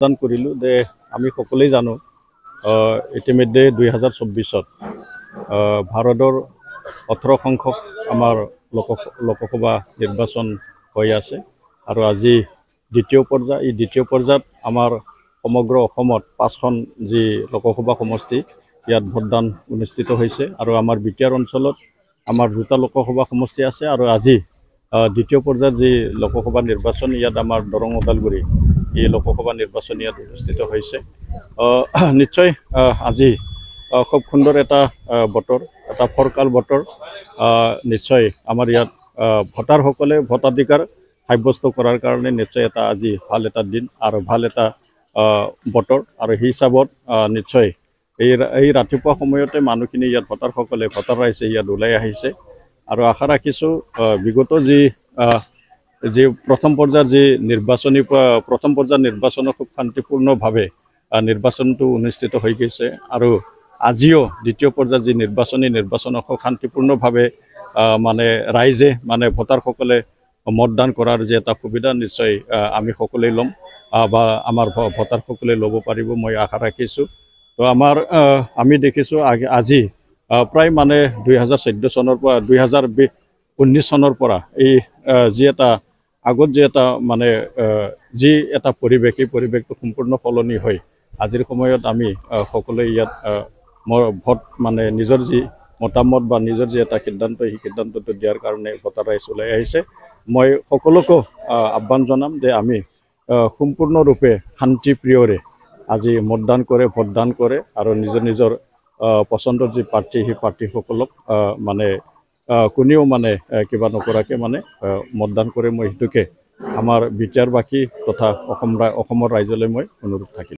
দান কৰিলোঁ যে আমি সকলোৱে জানো ইতিমধ্যে 2024 ভাৰতৰ 18 সংখ্যক আমাৰ লোকসভা নিৰ্বাচন হৈ আছে আৰু আজি দ্বিতীয় পৰ্যায় এই দ্বিতীয় পৰ্যায়ত আমাৰ সমগ্ৰ অসমত 5খন যি লোকসভা সমষ্টি ইয়াত ভোটদান অনুষ্ঠিত হৈছে আৰু আমাৰ বিটিআৰ অঞ্চলত আমাৰ 2টা লোকসভা সমষ্টি আছে আৰু আজি দ্বিতীয় পৰ্যায়ত যি লোকসভা নিৰ্বাচন ইয়াত আমাৰ দৰং ওদালগুৰি এই লোকসভা নিৰ্বাচন ইয়াত অনুষ্ঠিত হৈছে নিশ্চয় আজি খুব সুন্দৰ এটা বতৰ এটা ফৰকাল বতৰ নিশ্চয় আমাৰ ইয়াত ভোটাৰসকলে ভোটাধিকাৰ সাব্যস্ত কৰাৰ কাৰণে নিশ্চয় এটা আজি ভাল এটা দিন আৰু ভাল এটা বতৰ আৰু সেই হিচাপত নিশ্চয় এই ৰাতিপুৱা সময়তে মানুহখিনি ইয়াত ভোটাৰসকলে ভোটাৰ ৰাইজে ইয়াত ওলাই আহিছে আৰু আশা ৰাখিছোঁ বিগত যি প্ৰথম পৰ্যায়ৰ যি প্ৰথম পৰ্যায়ৰ নিৰ্বাচন খুব শান্তিপূৰ্ণভাৱে নিৰ্বাচনটো অনুষ্ঠিত হৈ গৈছে আৰু আজিও দ্বিতীয় পৰ্যায়ৰ যি নিৰ্বাচন খুব শান্তিপূৰ্ণভাৱে মানে ৰাইজে মানে ভোটাৰসকলে মতদান কৰাৰ যে এটা সুবিধা নিশ্চয় আমি সকলোৱে ল'ম বা আমাৰ ভোটাৰসকলে ল'ব পাৰিব মই আশা ৰাখিছোঁ তো আমি দেখিছোঁ আজি প্ৰায় মানে 2014 চনৰ পৰা 2019 চনৰ পৰা এই যি এটা আগত যে এটা মানে যি এটা পৰিৱেশ এই পৰিৱেশটো সম্পূৰ্ণ সলনি হয় আজিৰ সময়ত আমি সকলোৱে ইয়াত ভোট মানে নিজৰ যি মতামত বা নিজৰ যি এটা সিদ্ধান্ত সেই সিদ্ধান্তটো দিয়াৰ কাৰণে ভোটাৰ ৰাইজ ওলাই আহিছে মই সকলোকে আহ্বান জনাম যে আমি সম্পূৰ্ণৰূপে শান্তিপ্ৰিয়ৰে আজি ভোটদান কৰে আৰু নিজৰ পচন্দৰ যি প্ৰাৰ্থী সেই প্ৰাৰ্থীসকলক মানে কোনেও মানে কিবা নকৰাকৈ মানে মতদান কৰে মই সেইটোকে আমাৰ বিটিআৰবাসী তথা অসমৰ ৰাইজলৈ মই অনুৰোধ থাকিল